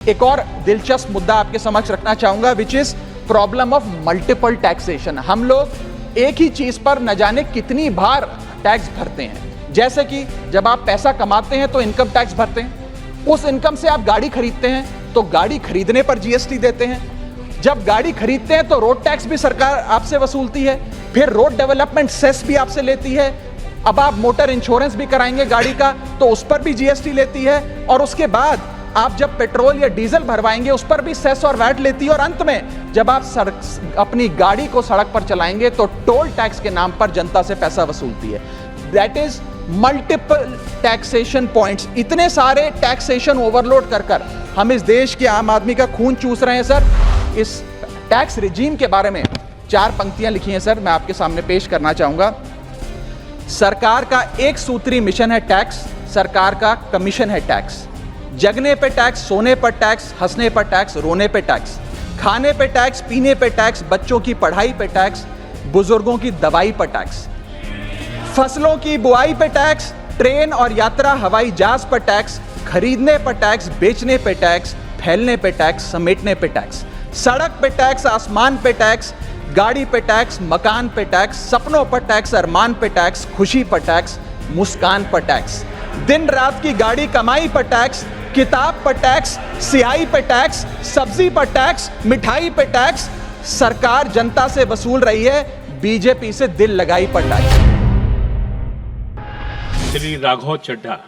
एक और दिलचस्प मुद्दा आपके समक्ष रखना चाहूंगा, which is problem of multiple taxation. हम लोग एक ही चीज पर न जाने कितनी बार टैक्स भरते हैं। जैसे कि जब आप पैसा कमाते हैं तो इनकम टैक्स भरते हैं, उस इनकम से आप गाड़ी खरीदते हैं तो गाड़ी खरीदने पर जीएसटी देते हैं, जब गाड़ी खरीदते हैं तो रोड टैक्स भी सरकार आपसे वसूलती है, फिर रोड डेवलपमेंट सेस भी आपसे लेती है, अब आप मोटर इंश्योरेंस भी कराएंगे गाड़ी का तो उस पर भी जीएसटी लेती है, और उसके बाद आप जब पेट्रोल या डीजल भरवाएंगे उस पर भी सेस और वैट लेती है, और अंत में जब आप अपनी गाड़ी को सड़क पर चलाएंगे तो टोल टैक्स के नाम पर जनता से पैसा वसूलती है। That is multiple taxation points. इतने सारे टैक्सेशन ओवरलोड कर हम इस देश के आम आदमी का खून चूस रहे हैं सर। इस टैक्स रिजीम के बारे में 4 पंक्तियां लिखी हैं सर, मैं आपके सामने पेश करना चाहूंगा। सरकार का एक सूत्री मिशन है टैक्स, सरकार का कमीशन है टैक्स। जगने पे टैक्स, सोने पर टैक्स, हंसने पर टैक्स, रोने पे टैक्स, खाने पे टैक्स, पीने पे टैक्स, बच्चों की पढ़ाई पे टैक्स, बुजुर्गों की दवाई पर टैक्स, फसलों की बुआई पे टैक्स, ट्रेन और यात्रा हवाई जहाज पर टैक्स, खरीदने पर टैक्स, बेचने पे टैक्स, फैलने पे टैक्स, समेटने पे टैक्स, सड़क पे टैक्स, आसमान पे टैक्स, गाड़ी पे टैक्स, मकान पे टैक्स, सपनों पर टैक्स, अरमान पे टैक्स, खुशी पर टैक्स, मुस्कान पर टैक्स, दिन रात की गाड़ी कमाई पर टैक्स, किताब पर टैक्स, सियाही पर टैक्स, सब्जी पर टैक्स, मिठाई पर टैक्स। सरकार जनता से वसूल रही है बीजेपी से दिल लगाई पर टैक्स। श्री राघव चड्ढा,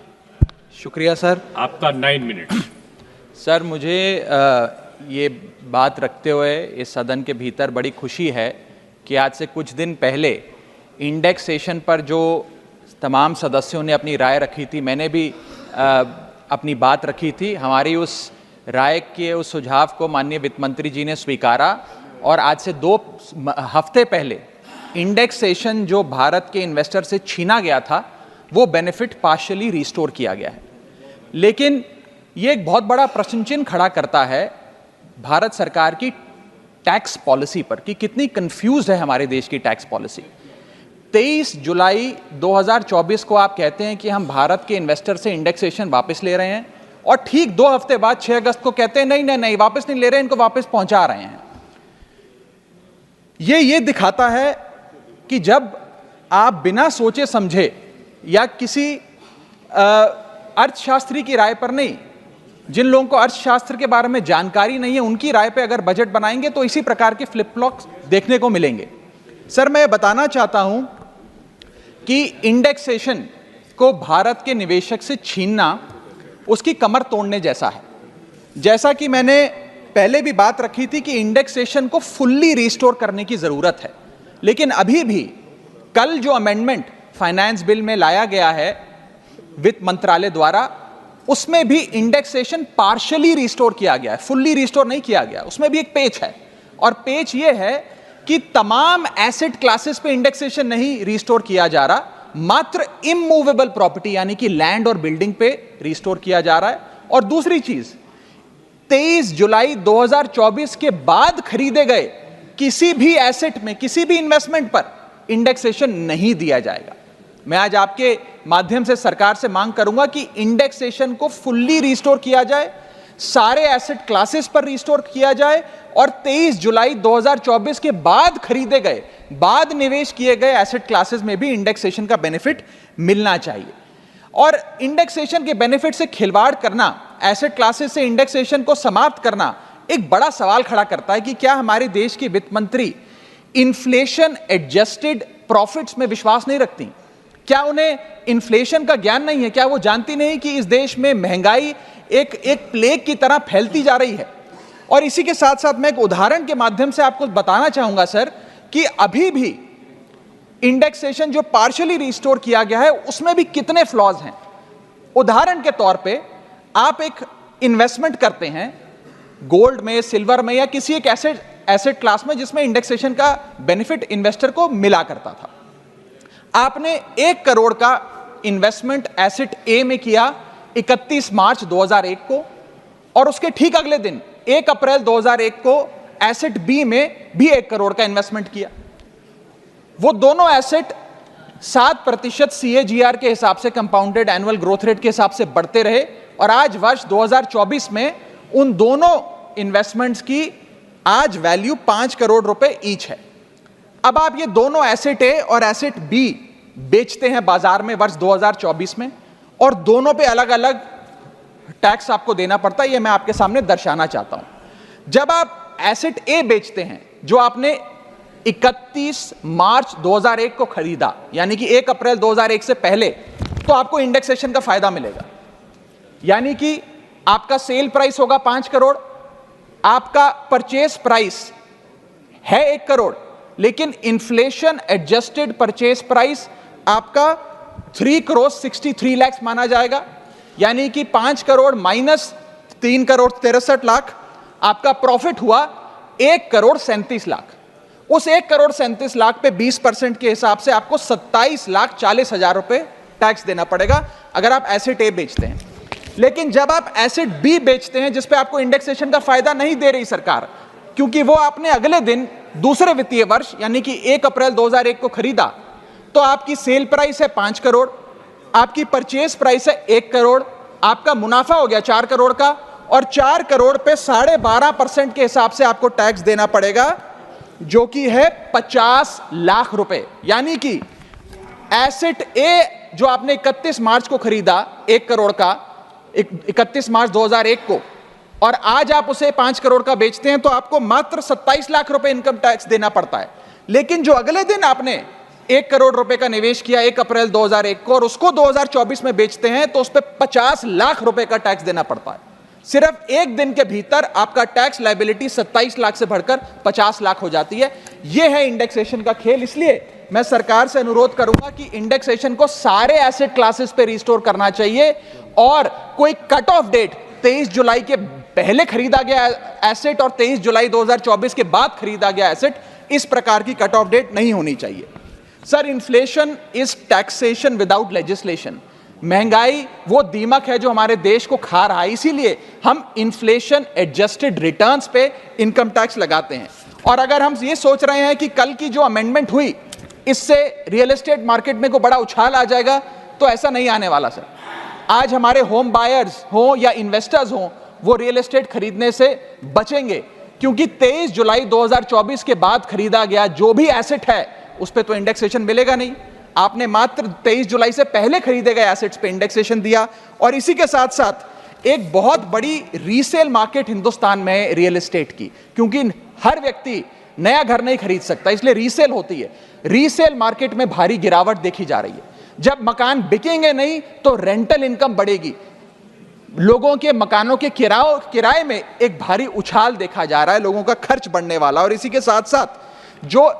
शुक्रिया सर, आपका 9 मिनट। सर मुझे ये बात रखते हुए इस सदन के भीतर बड़ी खुशी है कि आज से कुछ दिन पहले इंडेक्सेशन पर जो तमाम सदस्यों ने अपनी राय रखी थी, मैंने भी अपनी बात रखी थी। हमारी उस राय के उस सुझाव को माननीय वित्त मंत्री जी ने स्वीकारा, और आज से 2 हफ्ते पहले इंडेक्सेशन जो भारत के इन्वेस्टर से छीना गया था वो बेनिफिट पार्शियली रिस्टोर किया गया है। लेकिन ये एक बहुत बड़ा प्रश्न चिन्ह खड़ा करता है भारत सरकार की टैक्स पॉलिसी पर कि कितनी कंफ्यूज है हमारे देश की टैक्स पॉलिसी। 23 जुलाई 2024 को आप कहते हैं कि हम भारत के इन्वेस्टर से इंडेक्सेशन वापस ले रहे हैं, और ठीक 2 हफ्ते बाद 6 अगस्त को कहते हैं नहीं नहीं नहीं वापस नहीं ले रहे हैं, इनको वापस पहुंचा रहे हैं। ये दिखाता है कि जब आप बिना सोचे समझे या किसी अर्थशास्त्री की राय पर नहीं, जिन लोगों को अर्थशास्त्र के बारे में जानकारी नहीं है उनकी राय पे अगर बजट बनाएंगे तो इसी प्रकार के फ्लिप फ्लॉप्स देखने को मिलेंगे। सर मैं बताना चाहता हूं कि इंडेक्सेशन को भारत के निवेशक से छीनना उसकी कमर तोड़ने जैसा है। जैसा कि मैंने पहले भी बात रखी थी कि इंडेक्सेशन को फुल्ली रिस्टोर करने की जरूरत है, लेकिन अभी भी कल जो अमेंडमेंट फाइनेंस बिल में लाया गया है वित्त मंत्रालय द्वारा, उसमें भी इंडेक्सेशन पार्शियली रिस्टोर किया गया है, फुल्ली रिस्टोर नहीं किया गया। उसमें भी एक पेच है, और पेच ये है कि तमाम एसेट क्लासेस पे इंडेक्सेशन नहीं रिस्टोर किया जा रहा, मात्र इमूवेबल प्रॉपर्टी यानी कि लैंड और बिल्डिंग पे रिस्टोर किया जा रहा है। और दूसरी चीज, 23 जुलाई 2024 के बाद खरीदे गए किसी भी एसेट में, किसी भी इन्वेस्टमेंट पर इंडेक्सेशन नहीं दिया जाएगा। मैं आज आपके माध्यम से सरकार से मांग करूंगा कि इंडेक्सेशन को फुल्ली रिस्टोर किया जाए, सारे एसेट क्लासेस पर रिस्टोर किया जाए, और 23 जुलाई 2024 के बाद खरीदे गए, बाद निवेश किए गए एसेट क्लासेस में भी इंडेक्सेशन का बेनिफिट मिलना चाहिए। और इंडेक्सेशन के बेनिफिट से खिलवाड़ करना, एसेट क्लासेस से इंडेक्सेशन को समाप्त करना एक बड़ा सवाल खड़ा करता है कि क्या हमारे देश की वित्त मंत्री इन्फ्लेशन एडजस्टेड प्रॉफिट्स में विश्वास नहीं रखती? क्या उन्हें इन्फ्लेशन का ज्ञान नहीं है? क्या वो जानती नहीं कि इस देश में महंगाई एक प्लेग की तरह फैलती जा रही है? और इसी के साथ साथ मैं एक उदाहरण के माध्यम से आपको बताना चाहूंगा सर कि अभी भी इंडेक्सेशन जो पार्शियली रिस्टोर किया गया है उसमें भी कितने फ्लॉज हैं। उदाहरण के तौर पे आप एक इन्वेस्टमेंट करते हैं गोल्ड में, सिल्वर में, या किसी एक एसेट क्लास में जिसमें इंडेक्सेशन का बेनिफिट इन्वेस्टर को मिला करता था। आपने 1 करोड़ का इन्वेस्टमेंट एसेट ए में किया 31 मार्च 2001 को, और उसके ठीक अगले दिन 1 अप्रैल 2001 को एसेट बी में भी 1 करोड़ का इन्वेस्टमेंट किया। वो दोनों एसेट 7% CAGR के हिसाब से, कंपाउंडेड एनुअल ग्रोथ रेट के हिसाब से बढ़ते रहे, और आज वर्ष 2024 में उन दोनों इन्वेस्टमेंट्स की आज वैल्यू 5 करोड़ रुपए ईच है। अब आप ये दोनों एसेट ए और एसेट बी बेचते हैं बाजार में वर्ष 2024 में, और दोनों पे अलग अलग टैक्स आपको देना पड़ता है। ये मैं आपके सामने दर्शाना चाहता हूं। जब आप एसेट ए बेचते हैं जो आपने 31 मार्च 2001 को खरीदा, यानी कि 1 अप्रैल 2001 से पहले, तो आपको इंडेक्सेशन का फायदा मिलेगा। यानी कि आपका सेल प्राइस होगा 5 करोड़, आपका परचेस प्राइस है 1 करोड़, लेकिन इन्फ्लेशन एडजस्टेड परचेस प्राइस आपका 3 करोड़ 63 लाख माना जाएगा। यानी कि 5 करोड़ माइनस 3 करोड़ 63 लाख, आपका प्रॉफिट हुआ 1 करोड़ 37 लाख। उस 1 करोड़ 37 लाख पे 20% के हिसाब से आपको 27 लाख 40 हजार रुपए टैक्स देना पड़ेगा अगर आप एसेट ए बेचते हैं। लेकिन जब आप एसेट बी बेचते हैं, जिसपे आपको इंडेक्सेशन का फायदा नहीं दे रही सरकार, क्योंकि वो आपने अगले दिन दूसरे वित्तीय वर्ष यानी कि 1 अप्रैल 2001 को खरीदा, तो आपकी सेल प्राइस है 5 करोड़, आपकी परचेस प्राइस है 1 करोड़, आपका मुनाफा हो गया 4 करोड़ का, और 4 करोड़ पे 12.5% के हिसाब से आपको टैक्स देना पड़ेगा, जो कि है 50 लाख रुपए। यानी कि एसेट ए जो आपने 31 मार्च को खरीदा 1 करोड़ का, 31 मार्च 2001 को, और आज आप उसे 5 करोड़ का बेचते हैं, तो आपको मात्र 27 लाख रुपए इनकम टैक्स देना पड़ता है। लेकिन जो अगले दिन आपने 1 करोड़ रुपए का निवेश किया 1 अप्रैल 2001 को, और उसको 2024 में बेचते हैं, तो उस पर 50 लाख रुपए का टैक्स देना पड़ता है। सिर्फ एक दिन के भीतर आपका टैक्स लायबिलिटी 27 लाख से बढ़कर 50 लाख हो जाती है। यह है इंडेक्सेशन का खेल। इसलिए मैं सरकार से अनुरोध करूंगा कि इंडेक्सेशन को सारे एसेट क्लासेस पे रिस्टोर करना चाहिए, और कोई कट ऑफ डेट 23 जुलाई के पहले खरीदा गया एसेट और 23 जुलाई 2024 के बाद खरीदा गया एसेट, इस प्रकार की कट ऑफ डेट नहीं होनी चाहिए। Sir, inflation is taxation without legislation. महंगाई वो दीमक है जो हमारे देश को खा रहा है, इसीलिए हम इन्फ्लेशन एडजस्टेड रिटर्न्स पे इनकम टैक्स लगाते हैं। और अगर हम ये सोच रहे हैं कि कल की जो अमेंडमेंट हुई इससे रियल एस्टेट मार्केट में को बड़ा उछाल आ जाएगा, तो ऐसा नहीं आने वाला सर। आज हमारे होम बायर्स हो या इन्वेस्टर्स हो, वो रियल एस्टेट खरीदने से बचेंगे, क्योंकि 23 जुलाई 2024 के बाद खरीदा गया जो भी एसेट है उस पे तो इंडेक्सेशन मिलेगा नहीं। आपने मात्र 23 जुलाई से पहले खरीदे गए एसेट्स पे इंडेक्सेशन दिया। और इसी के साथ साथ एक बहुत बड़ी रीसेल मार्केट हिंदुस्तान में रियल एस्टेट की, क्योंकि हर व्यक्ति नया घर नहीं खरीद सकता, इसलिए रीसेल होती है। रीसेल मार्केट में भारी गिरावट देखी जा रही है। जब मकान बिकेंगे नहीं तो रेंटल इनकम बढ़ेगी। लोगों के मकानों के किराए में एक भारी उछाल देखा जा रहा है, लोगों का खर्च बढ़ने वाला। और इसी के साथ साथ जो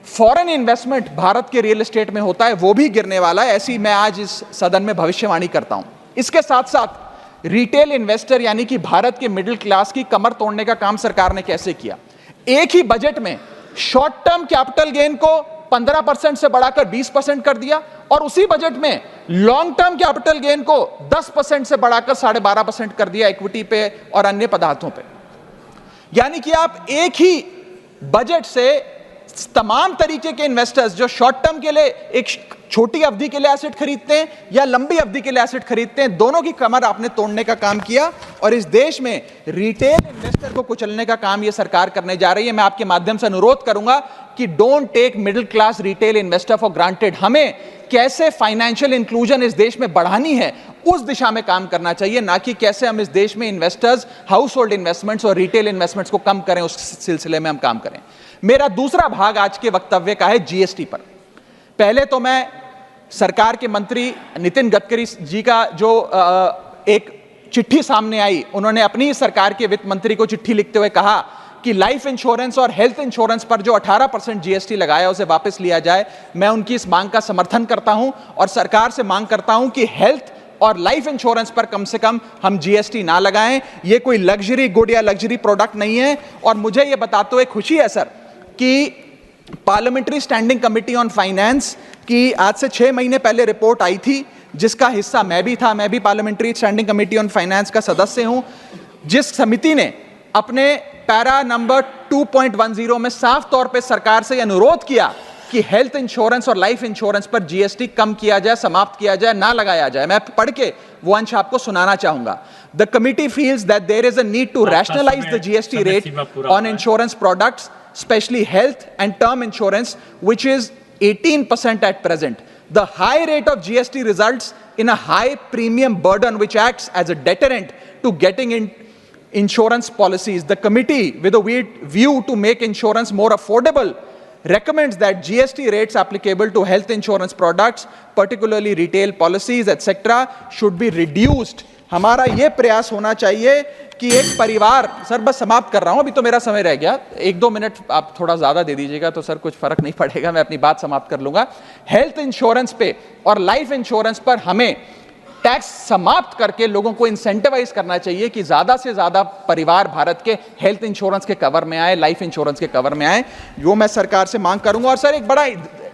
फॉरेन इन्वेस्टमेंट भारत के रियल एस्टेट में होता है वो भी गिरने वाला है, ऐसी मैं आज इस सदन में भविष्यवाणी करता हूं। इसके साथ साथ रिटेल इन्वेस्टर यानी कि भारत के मिडिल क्लास की कमर तोड़ने का काम सरकार ने कैसे किया। एक ही बजट में शॉर्ट टर्म कैपिटल गेन को 15% से बढ़ाकर 20% कर दिया, और उसी बजट में लॉन्ग टर्म कैपिटल गेन को 10% से बढ़ाकर 12.5% कर दिया इक्विटी पे और अन्य पदार्थों पे। यानी कि आप एक ही बजट से तमाम तरीके के इन्वेस्टर्स जो शॉर्ट टर्म के लिए एक छोटी अवधि के लिए एसेट खरीदते हैं या लंबी अवधि के लिए एसेट खरीदते हैं, दोनों की कमर आपने तोड़ने का काम किया। और इस देश में रिटेल इन्वेस्टर को कुचलने का काम यह सरकार करने जा रही है। मैं आपके माध्यम से अनुरोध करूंगा कि don't take middle class retail investor for granted. हमें कैसे फाइनेंशियल इंक्लूजन इस देश में बढ़ानी है उस दिशा में काम करना चाहिए, ना कि कैसे हम इस देश में इन्वेस्टर्स, हाउस होल्ड इन्वेस्टमेंट्स और रिटेल इन्वेस्टमेंट्स को कम करें, उस सिलसिले में हम काम करें। मेरा दूसरा भाग आज के वक्तव्य का है जीएसटी पर। पहले तो मैं सरकार के मंत्री नितिन गडकरी जी का जो एक चिट्ठी सामने आई, उन्होंने अपनी सरकार के वित्त मंत्री को चिट्ठी लिखते हुए कहा कि लाइफ इंश्योरेंस और हेल्थ इंश्योरेंस पर जो 18% जीएसटी लगाया उसे वापस लिया जाए। मैं उनकी इस मांग का समर्थन करता हूं और सरकार से मांग करता हूं कि हेल्थ और लाइफ इंश्योरेंस पर कम से कम हम जीएसटी ना लगाएं। यह कोई लग्जरी गुड या लग्जरी प्रोडक्ट नहीं है। और मुझे यह बताते हुए खुशी है सर कि parliamentary standing committee on finance की आज से 6 महीने पहले रिपोर्ट आई थी, जिसका हिस्सा मैं भी था। मैं भी parliamentary standing committee on finance का सदस्य हूं, जिस समिति ने अपने पैरा नंबर 2.10 में साफ तौर पे सरकार से अनुरोध किया कि हेल्थ इंश्योरेंस और लाइफ इंश्योरेंस पर जीएसटी कम किया जाए, समाप्त किया जाए, ना लगाया जाए। मैं पढ़ के वो अंश आपको सुनाना चाहूंगा। The committee feels that there is a need to rationalize the GST rate on insurance products, especially health and term insurance, which is 18% at present. The high rate of GST results in a high premium burden which acts as a deterrent to getting in insurance policies. The committee, with a view to make insurance more affordable, recommends that GST rates applicable to health insurance products, particularly retail policies, etc., should be reduced. हमारा ये प्रयास होना चाहिए कि एक परिवार, sir बस समाप्त कर रहा हूं, अभी तो मेरा समय रह गया, 1-2 मिनट आप थोड़ा ज्यादा दे दीजिएगा तो सर कुछ फर्क नहीं पड़ेगा, मैं अपनी बात समाप्त कर लूंगा। हेल्थ इंश्योरेंस पे और लाइफ इंश्योरेंस पर हमें टैक्स समाप्त करके लोगों को इंसेंटिवाइज करना चाहिए कि ज्यादा से ज्यादा परिवार भारत के हेल्थ इंश्योरेंस के कवर में आए, लाइफ इंश्योरेंस के कवर में आए, जो मैं सरकार से मांग करूंगा। और सर एक बड़ा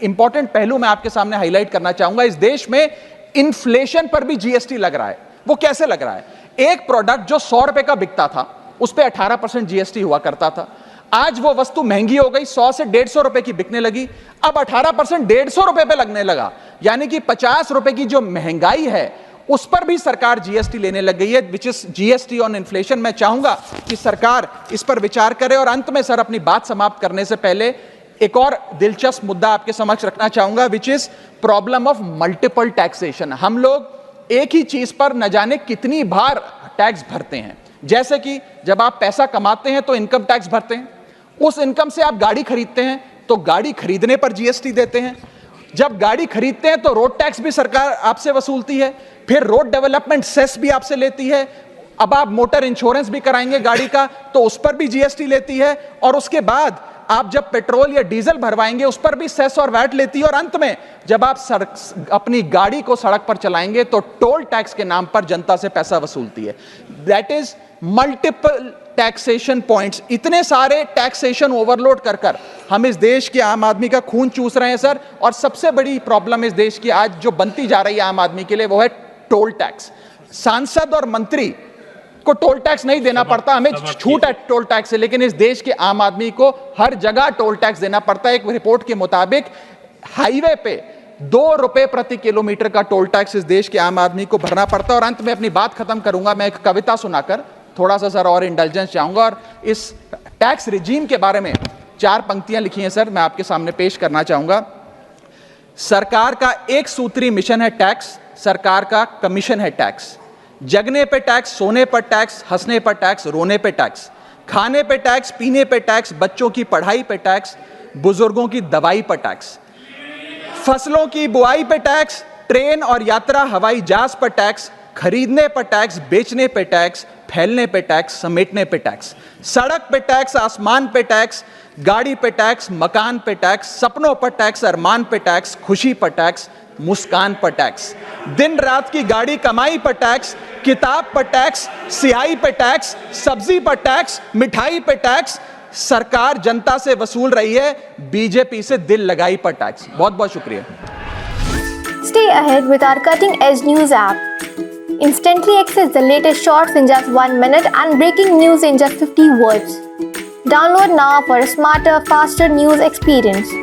इंपॉर्टेंट पहलू मैं आपके सामने हाईलाइट करना चाहूंगा, इस देश में इन्फ्लेशन पर भी जीएसटी लग रहा है। वो कैसे लग रहा है? एक प्रोडक्ट जो 100 रुपए का बिकता था उस पर 18% जीएसटी हुआ करता था, आज वो वस्तु महंगी हो गई, 100 से 150 रुपए की बिकने लगी, अब 18% 150 रुपए पे लगने लगा, यानी कि 50 रुपए की जो महंगाई है उस पर भी सरकार जीएसटी लेने लग गई है, which is GST on inflation. मैं चाहूंगा कि सरकार इस पर विचार करे। और अंत में सर अपनी बात समाप्त करने से पहले एक और दिलचस्प मुद्दा आपके समक्ष रखना चाहूंगा, which is problem of multiple taxation. हम लोग एक ही चीज पर न जाने कितनी बार टैक्स भरते हैं। जैसे कि जब आप पैसा कमाते हैं तो इनकम टैक्स भरते हैं, उस इनकम से आप गाड़ी खरीदते हैं तो गाड़ी खरीदने पर जीएसटी देते हैं, जब गाड़ी खरीदते हैं तो रोड टैक्स भी सरकार आपसे वसूलती है, फिर रोड डेवलपमेंट सेस भी आपसे लेती है, अब आप मोटर इंश्योरेंस भी कराएंगे गाड़ी का तो उस पर भी जीएसटी लेती है, और उसके बाद आप जब पेट्रोल या डीजल भरवाएंगे उस पर भी सेस और वैट लेती है, और अंत में जब आप अपनी गाड़ी को सड़क पर चलाएंगे तो टोल टैक्स के नाम पर जनता से पैसा वसूलती है। That is multiple taxation points. इतने सारे टैक्सेशन ओवरलोड कर कर हम इस देश के आम आदमी का खून चूस रहे हैं सर। और सबसे बड़ी प्रॉब्लम इस देश की आज जो बनती जा रही है आम आदमी के लिए वो है टोल टैक्स। सांसद और मंत्री को टोल टैक्स नहीं देना पड़ता, हमें छूट है टोल टैक्स से, लेकिन इस देश के आम आदमी को हर जगह टोल टैक्स देना पड़ता है। एक रिपोर्ट के मुताबिक हाईवे पे 2 रुपए प्रति किलोमीटर का टोल टैक्स इस देश के आम आदमी को भरना पड़ता है। और अंत में अपनी बात खत्म करूंगा मैं एक कविता सुनाकर, थोड़ा सा सर और इंडल्जेंस चाहूंगा। और इस टैक्स रिजीम के बारे में 4 पंक्तियां लिखी हैं सर, मैं आपके सामने पेश करना चाहूंगा। सरकार का एक सूत्री मिशन है टैक्स, सरकार का कमीशन है टैक्स। जगने पे टैक्स, सोने पर टैक्स, हंसने पर टैक्स, रोने पे टैक्स, खाने पे टैक्स, पीने पे टैक्स, बच्चों की पढ़ाई पे टैक्स, बुजुर्गों की दवाई पर टैक्स, फसलों की बुआई पे टैक्स, ट्रेन और यात्रा हवाई जहाज पर टैक्स, खरीदने पर टैक्स, बेचने पे टैक्स, फैलने पे टैक्स, समेटने पे टैक्स, सड़क पे टैक्स, आसमान पे टैक्स, गाड़ी पे टैक्स, मकान पे टैक्स, सपनों पर टैक्स, अरमान पे टैक्स, खुशी पर टैक्स, मुस्कान पर टैक्स, दिन रात की गाड़ी कमाई पर टैक्स, किताब पर टैक्स, सियाही पे टैक्स, सब्जी पर टैक्स, मिठाई पे टैक्स। सरकार जनता से वसूल रही है बीजेपी से दिल लगाई पर टैक्स। बहुत बहुत शुक्रिया। Stay ahead with our cutting edge news app. Instantly access the latest shorts in just 1 minute and breaking news in just 50 words. Download now for a smarter, faster news experience.